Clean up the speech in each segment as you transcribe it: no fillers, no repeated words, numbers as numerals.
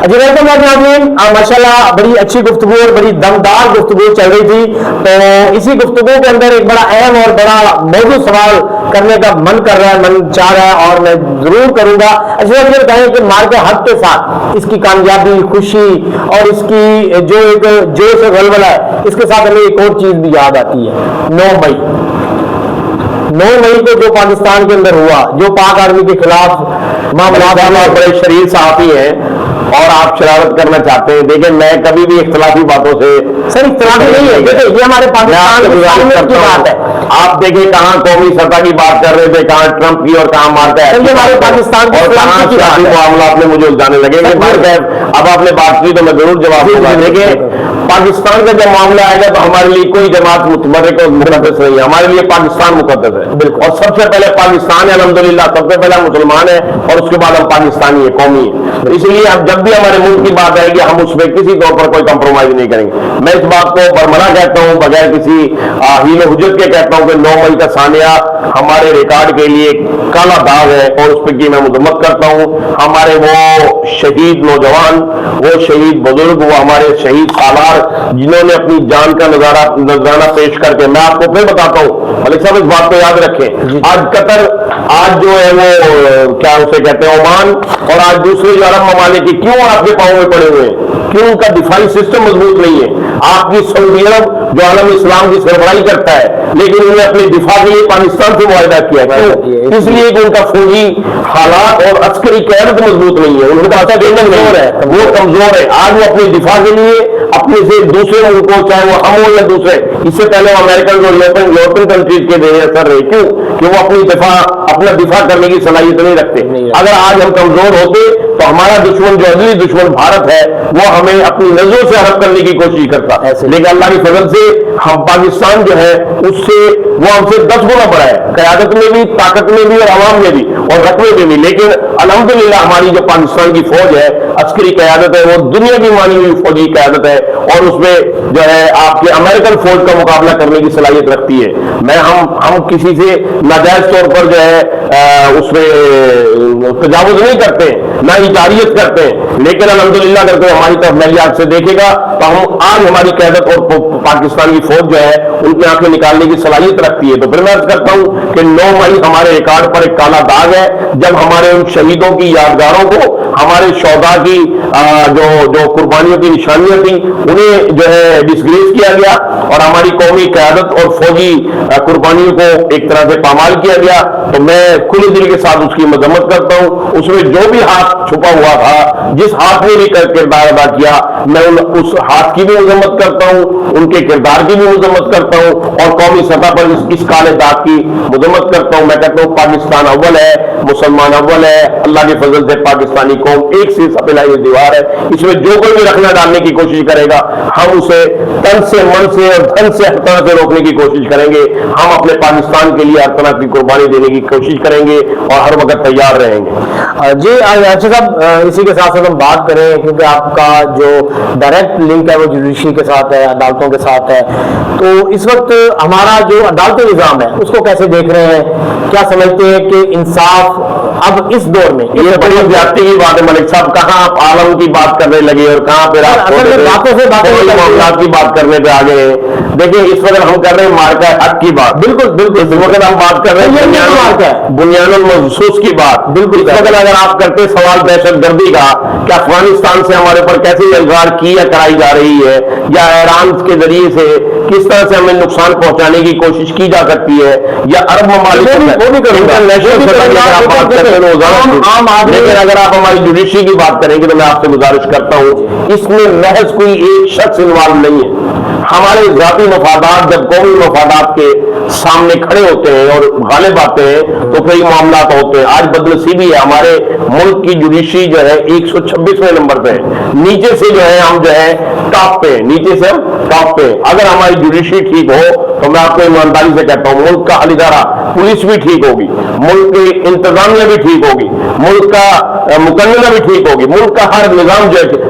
جی welcome back ناظرین، ماشاءاللہ بڑی اچھی گفتگو اور بڑی دمدار گفتگو چل رہی تھی، تو اسی گفتگو کے اندر ایک بڑا اہم اور بڑا موضوع سوال کرنے کا من کر رہا ہے، من چاہ رہا ہے، اور میں ضرور کروں گا۔ اچھا یہ بتائیں کہ مارکہ حق کے ساتھ اس کی کامیابی، خوشی اور اس کی جو ایک جوش و غلبلہ ہے، اس کے ساتھ ہمیں ایک اور چیز بھی یاد آتی ہے، 9 مئی 9 مئی کو جو پاکستان کے اندر ہوا، جو پاک آرمی کے خلاف معاملات، آپ بڑے شریر صحافی ہیں اور آپ شرارت کرنا چاہتے ہیں۔ دیکھیں میں کبھی بھی اختلافی باتوں سے سر اختلافی نہیں ہے، دیکھیں یہ ہمارے پاکستان کی بات ہے۔ آپ دیکھیں کہاں قومی سطح کی بات کر رہے تھے، کہاں ٹرمپ کی اور کہاں مارکا ہے، یہ ہمارے پاکستان اور کہاں سیاسی معاملات میں مجھے الجھانے لگے کہ مارکا ہے۔ اب آپ نے بات کی تو میں ضرور جواب دوں گا۔ دیکھیں پاکستان کا جب معاملہ آئے گا تو ہمارے لیے کوئی جماعت متفرق اور مقدس نہیں ہے، ہمارے لیے پاکستان مقدس ہے، اور سب سے پہلے پاکستان ہے، الحمدللہ سب سے پہلا مسلمان ہے، اور اس کے بعد ہم پاکستانی ہے، قومی ہے۔ اس لیے اب جب بھی ہمارے ملک کی بات آئے گی ہم اس میں کسی طور پر کوئی کمپرومائز نہیں کریں گے۔ میں اس بات کو برملا کہتا ہوں، بغیر کسی ہیل حجت کے کہتا ہوں کہ 9 مئی کا ثانیہ ہمارے ریکارڈ کے لیے کالا داغ ہے، اور اس پہ کی میں مذمت کرتا ہوں۔ ہمارے وہ شہید نوجوان، وہ شہید بزرگ، وہ ہمارے شہید سالار جنہوں نے اپنی جان کا نذرانہ پیش کر کے، میں آپ کو پھر بتاتا ہوں ملک صاحب اس بات کو یاد رکھیں، آج قطر، آج جو ہے وہ کیا اسے کہتے ہیں عمان، اور آج دوسرے جو عرب ممالک کی کیوں آپ کے پاؤں میں پڑے ہوئے ہیں؟ کیوں ان کا دفاعی سسٹم مضبوط نہیں ہے؟ آپ کی سعودی عرب جو عالم اسلام کی سربراہی کرتا ہے، لیکن انہوں نے اپنے دفاع کے لیے پاکستان سے معاہدہ کیا ہے، کیوں؟ اس لیے کہ ان کا فوجی حالات اور عسکری قیادت مضبوط نہیں ہے، ان کا کمزور ہے، وہ کمزور ہے۔ آج وہ اپنے دفاع کے لیے اپنے سے دوسرے ملکوں، چاہے وہ ہم ہوں یا دوسرے، اس سے پہلے وہ امریکن اور یورپین کنٹریز کے دے اثر رہے، کیوں کہ وہ اپنا دفاع کرنے کی صلاحیت نہیں رکھتے۔ اگر آج ہم کمزور ہوتے تو ہمارا دشمن جو اصلی دشمن بھارت ہے وہ ہمیں اپنی نظروں سے ہڑپ کرنے کی کوشش کرتا، لیکن اللہ کی فضل سے ہم پاکستان جو ہے اس سے وہ ہم سے 10 گنا بڑا ہے، قیادت میں بھی، طاقت میں بھی، اور عوام میں بھی، اور رقبے میں بھی۔ لیکن الحمدللہ ہماری جو پاکستان کی فوج ہے، عسکری قیادت ہے، وہ دنیا کی مانی ہوئی فوجی قیادت ہے، اور اس میں جو ہے آپ کے امریکن فوج کا مقابلہ کرنے کی صلاحیت رکھتی ہے۔ ہم کسی سے ناجائز طور پر جو ہے اس میں تجاوز نہیں کرتے، نہ اجاریت کرتے ہیں، لیکن الحمدللہ اگر کوئی ہماری طرف میری آنکھ سے دیکھے گا تو ہم آج ہماری قیادت اور پاکستان کی فوج جو ہے ان کی آنکھیں نکالنے کی صلاحیت رکھتی ہے۔ تو پھر میں عرض کرتا ہوں کہ 9 مئی ہمارے ریکارڈ پر ایک کالا داغ ہے، جب ہمارے ان شہیدوں کی یادگاروں کو، ہمارے شہداء کی جو قربانیوں کی نشانیاں تھیں انہیں جو ہے ڈسگریس کیا گیا، اور ہماری قومی قیادت اور فوجی قربانیوں کو ایک طرح سے پامال کیا گیا، تو میں کھلے دل کے ساتھ اس کی مذمت کرتا ہوں۔ اس میں جو بھی ہاتھ چھپا ہوا تھا، جس ہاتھ نے بھی کردار ادا کیا، میں اس ہاتھ کی بھی مذمت کرتا ہوں، ان کے کردار کی بھی مذمت کرتا ہوں، اور قومی سطح پر اس کالے داغ کی مذمت کرتا ہوں۔ میں کہتا ہوں پاکستان اول ہے، مسلمان اول ہے، اللہ کے فضل سے پاکستانی قوم ایک سے سپلائی دیوار ہے۔ اس میں جو کوئی بھی رکھنا ڈالنے کی کوشش کرے گا ہم اسے تن سے، من سے اور دھن سے ہر طرح سے روکنے کی کوشش کریں گے۔ ہم اپنے پاکستان کے لیے ہر طرح کی قربانی دینے کی کوشش کریں گے اور ہر وقت تیار رہیں گے۔ جی اچھا صاحب، اسی کے ساتھ ساتھ ہم بات کریں، کیونکہ آپ کا جو ڈائریکٹ لنک ہے وہ جوڈیشری کے ساتھ ہے، عدالتوں کے ساتھ ہے، تو اس وقت ہمارا جو عدالتی نظام ہے اس کو کیسے دیکھ رہے ہیں؟ کیا سمجھتے ہیں کہ انصاف اب اس دور میں؟ یہ بڑی زیادتی کی بات ہے ملک صاحب، کہاں آپ عالم کی بات کرنے لگے اور کہاں پھر آپ معاملات کی بات کرنے پہ آ گئے۔ دیکھیں اس وقت ہم کر رہے ہیں مارکہ حق کی بات، بالکل اس وقت ہم بات کر رہے ہیں بنیاد المحسوس کی بات، بالکل۔ اس وقت اگر آپ کرتے سوال دہشت گردی کا کہ افغانستان سے ہمارے پر کیسے الغار کی یا کرائی جا رہی ہے، یا ایران کے ذریعے سے کس طرح سے ہمیں نقصان پہنچانے کی کوشش کی جا سکتی ہے، یا عرب ممالک لیکن اگر آپ ہماری جوڈیشری کی بات کریں گے تو میں آپ سے گزارش کرتا ہوں اس میں محض کوئی ایک شخص انوالو نہیں ہے۔ ہمارے ذاتی مفادات جب قومی مفادات کے سامنے کھڑے ہوتے ہیں اور غالب آتے ہیں تو کئی معاملات ہوتے ہیں۔ آج بدنصیبی ہے، ہمارے ملک کی جوڈیشری جو ہے 126ویں نمبر پہ ہے، نیچے سے جو ہے ہم جو ہے ٹاپ پہ، نیچے سے ہم ٹاپ پہ۔ اگر ہماری جوڈیشری ٹھیک ہو تو میں آپ کو ایمانداری سے کہتا ہوں ملک کا ہر ادارہ، پولیس بھی ٹھیک ہوگی، ملک کی انتظامیہ بھی ٹھیک ہوگی، ملک کا مقننہ بھی ٹھیک ہوگی، ملک کا ہر نظام جو ہے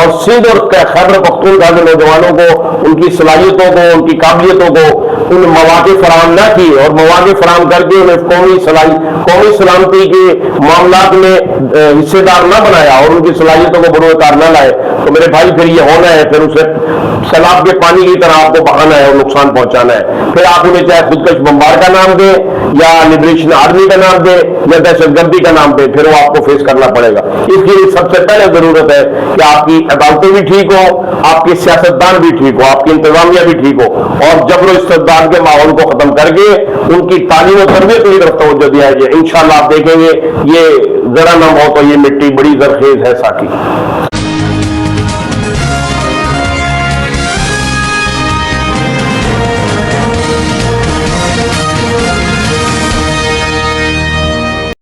اور سندھ اور خیبر پختونخوا کے نوجوانوں کو ان کی صلاحیتوں کو ان کی قابلیتوں کو ان مواقع فراہم نہ کیے اور مواقع فراہم کر کے انہیں قومی سلامتی کے معاملات میں حصے دار نہ بنایا اور ان کی صلاحیتوں کو بروئے کار نہ لائے تو میرے بھائی پھر یہ ہونا ہے، پھر اسے سیلاب کے پانی کی طرح آپ کو بہانا ہے اور نقصان پہنچانا ہے. پھر آپ انہیں چاہے خودکش بمبار کا نام دیں یا لبریشن آرمی کا نام دیں یا دہشت گردی کا نام دیں، پھر وہ آپ کو فیس کرنا پڑے گا. اس کے لیے سب سے پہلے ضرورت ہے کہ آپ کی عدالتیں بھی ٹھیک ہوں، آپ کے سیاستدان بھی ٹھیک ہو، آپ کی انتظامیہ بھی ٹھیک ہو، اور جبر و استبداد کے ماحول کو ختم کر کے ان کی تعلیم و تربیت کی طرف توجہ دیا جائے. انشاءاللہ آپ دیکھیں گے یہ ذرا نہ ہو تو یہ مٹی بڑی زرخیز ہے ساتھی.